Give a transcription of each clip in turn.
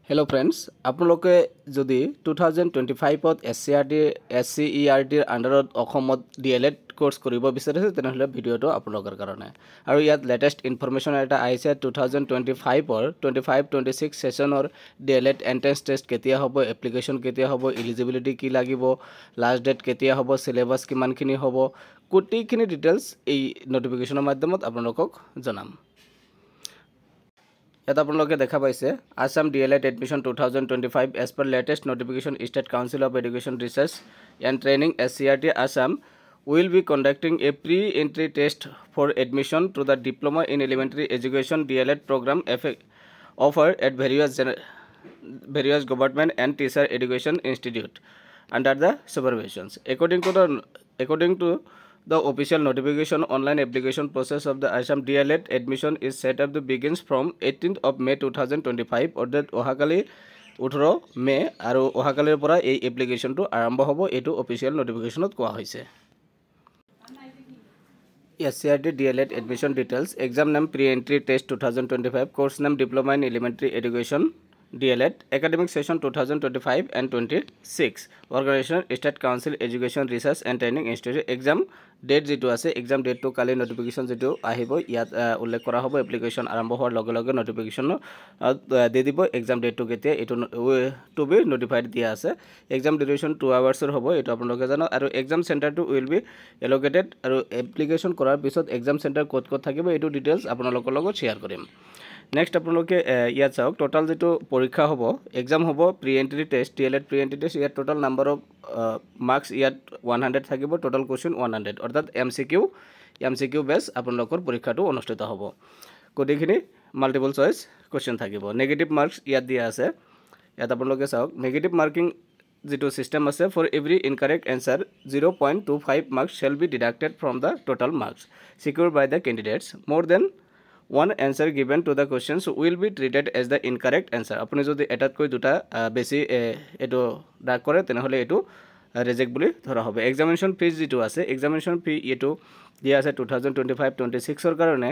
Hello friends, আপোনালোকে যদি 2025ত SCERT আন্ডাৰত অসমত DLED কোৰ্স কৰিব বিচাৰিছে তেনেহলে ভিডিওটো আপোনালোকৰ কাৰণে আৰু ইয়াত লেটেষ্ট ইনফৰমেশন এটা আহিছে 2025ৰ 25-26 সেশনৰ DLED এন্ট্ৰেন্স টেষ্ট কেতিয়া হ'ব এপ্লিকেশন কেতিয়া হ'ব এলিজিবিলিটি কি লাগিব লাষ্ট ডেট কেতিয়া হ'ব সিলেবাস কিমানখিনি হ'ব কোটিখিনি ডিটেইলছ এই নোটিফিকেশনৰ মাধ্যমত আপোনালোকক জনাম ইয়াত আপোনালোকে দেখা পাইছে Assam DLED admission 2025 as per latest notification State Council of Education Research and Training SCERT Assam will be conducting a pre-entry test for admission to the Diploma in Elementary Education DLED program offered at various government and teacher education institute under the supervisions. According to the official notification, online application process of the Assam DLED admission is set up to begins from 18th of May 2025 or that ohakali 18 May aru ohakalir pora ei application to arambho hobo etu official notification ot koa hoise SCERT DLED admission details exam name pre-entry test 2025 course name diploma in elementary education DLED academic session 2025 and 26 organization State Council Education Research and Training Institute exam date jitu ase exam date to kali notification jitu ahibo yat ullekh kora hobo application arambho hor loge loge notification de dibo exam date to ketia etu to be notified dia ase exam duration 2 hours er hobo etu apnaloke jano aru exam center to will be allocated aru application korar pisot exam center code thakibo etu details apnalokor logot share korim Next আপোনালোকে ইয়াত চাওক total যেটো পৰীক্ষা হ'ব exam হ'ব pre entry test DLED pre entry test ইয়াত total number of marks ইয়াত 100 থাকিব টোটাল কোৱেশ্চন 100 অৰ্থাৎ MCQ বেস আপোনালোকৰ পৰীক্ষাটো অনুষ্ঠিত হ'ব কোডিখিনি মাল্টিপল চয়েস কোৱেশ্চন থাকিব নেগেটিভ মাৰ্কস ইয়াত দিয়া আছে ইয়াত আপোনালোকে চাওক নেগেটিভ মাৰ্কিং যেটো সিস্টেম আছে for every incorrect answer 0.25 marks shall be deducted from the total marks secured by the candidates more than one answer given to the questions will be treated as the incorrect answer apuni jodi etat koi duta besi eto dark kore tenahole etu reject boli dhora hobe examination fees jitu ase examination fee etu dia ase 2025-26 or karone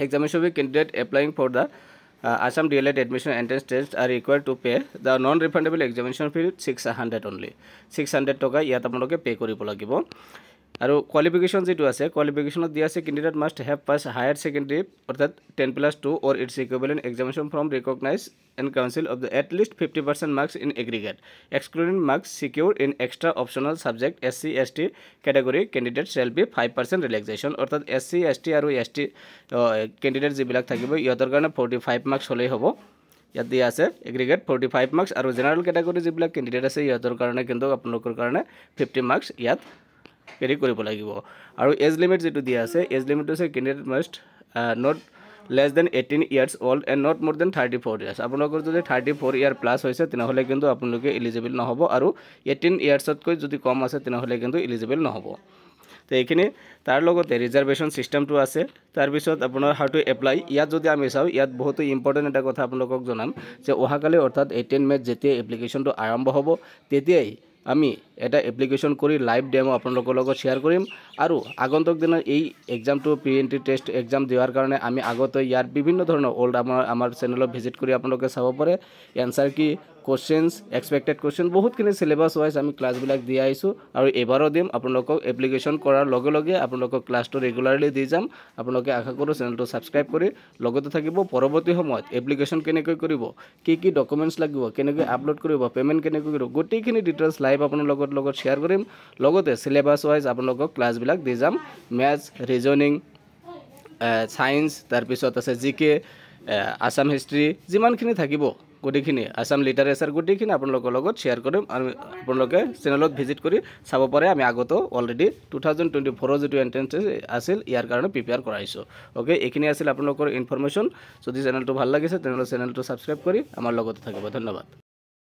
examination fee candidate applying for the Assam DLED admission entrance test are required to pay the non refundable examination fee 600 only 600 toka yat apnaloke pay koribo lagibo আৰু qualification যেটো আছে কোয়ালিফিকেশনত দিয়া আছে candidate must have pass higher secondary অর্থাৎ 10+2 or its equivalent examination from recognized and council of the at least 50% marks in aggregate excluding marks secured in extra optional subject SC ST category candidate shall be 5% relaxation অর্থাৎ SC ST আৰু ST candidate যিবিলাক থাকিব ইহঁতৰ কাৰণে 45 marks হলেই হ'ব ইয়াত দিয়া আছে এগ্ৰিগেট 45 মাৰ্কস আৰু জেনাৰেল ক্যাটাগৰী যিবিলাক ক্যান্ডিডেট আছে ইহঁতৰ কাৰণে কিন্তু আপোনালোকৰ কাৰণে 50 মাৰ্কস ইয়াত কেৰি কৰিব লাগিব আৰু এজ লিমিট যেটো দিয়া আছে এজ লিমিট আছে candidate must not less than 18 years old and not more than 34 years আপোনালোকৰ যদি 34 ইয়াৰ প্লাস হৈছে তেনেহলে কিন্তু আপোনালোকে এলিজিবল নহব আৰু 18 ইয়াৰ্ছত কৈ যদি কম আছে তেনেহলে কিন্তু এলিজিবল নহব তো এইখিনি তাৰ লগতে ৰিজাৰ্ভেশন সিস্টেমটো আছে তাৰ পিছত আপোনাৰ হাউ টু এপ্লাই ইয়াত যদি আমি চাও ইয়াত বহুত ইম্পৰ্টেন্ট এটা কথা আপোনালোকক জনাম যে ওহাকালে অৰ্থাৎ 18 মে যেতিয়া এপ্লিকেশনটো আৰম্ভ হ'ব তেতিয়াই আমি এটা এপ্লিকেশন কৰি লাইভ ডেমো আপোনালোকৰ লগত শেয়াৰ কৰিম আৰু আগন্তুক দিনৰ এই এক্সামটো প্ৰি এন্ট্ৰি টেষ্ট এক্সাম দিয়াৰ কাৰণে আমি আগতে ইয়াৰ বিভিন্ন ধৰণৰ ওল্ড আমাৰ চেনেলত ভিজিট কৰি আপোনালোকে চাব পাৰে এনসাৰ কি কোশ্চেনস এক্সপেক্টেড কোশ্চেন বহুতখিনি সিলেবাস ওয়াইজ আমি ক্লাছবিলাক দি আইছো আৰু এবাৰো দিম আপোনালোকক এপ্লিকেশন কৰাৰ লগে লগে আপোনালোকক ক্লাছটো ৰেগুলাৰলি দি যাম আপোনালোকে আশা কৰো চেনেলটো সাবস্ক্ৰাইব কৰি লগতে থাকিব পৰৱৰ্তী সময়ত এপ্লিকেশন কেনেকৈ কৰিব কি ডকুমেন্টস লাগিব কেনেকৈ আপলোড কৰিব পেমেন্ট কেনেকৈ কৰিব গোটেইখিনি ডিটেইলছ লাইভ আপোনালোকৰ লগত শেয়াৰ কৰিম লগতে সিলেবাস ওয়াইজ আপোনালোকক ক্লাছবিলাক দি যাম ম্যাথছ ৰিজনিং সায়েন্স তাৰ পিছত আছে জিকে আসাম হিষ্ট্ৰি যিমানখিনি থাকিব গোটেইখিনি আসাম লিটাৰেচাৰ গোটেইখিনি আপোনালোকৰ লগত শেয়াৰ কৰিম আৰু আপোনালোকে চেনেলত ভিজিট কৰি চাব পাৰে আমি আগতো অলৰেডি 2024 যেটো এন্ট্ৰেন্স আছিল ইয়াৰ কাৰণে প্ৰিপেয়াৰ কৰাইছো ওকে এইখিনি আছিল আপোনালোকৰ ইনফৰমেশন যদি চেনেলটো ভাল লাগিছে তেনেহলে চেনেলটো সাবস্ক্ৰাইব কৰি আমাৰ লগত থাকিব ধন্যবাদ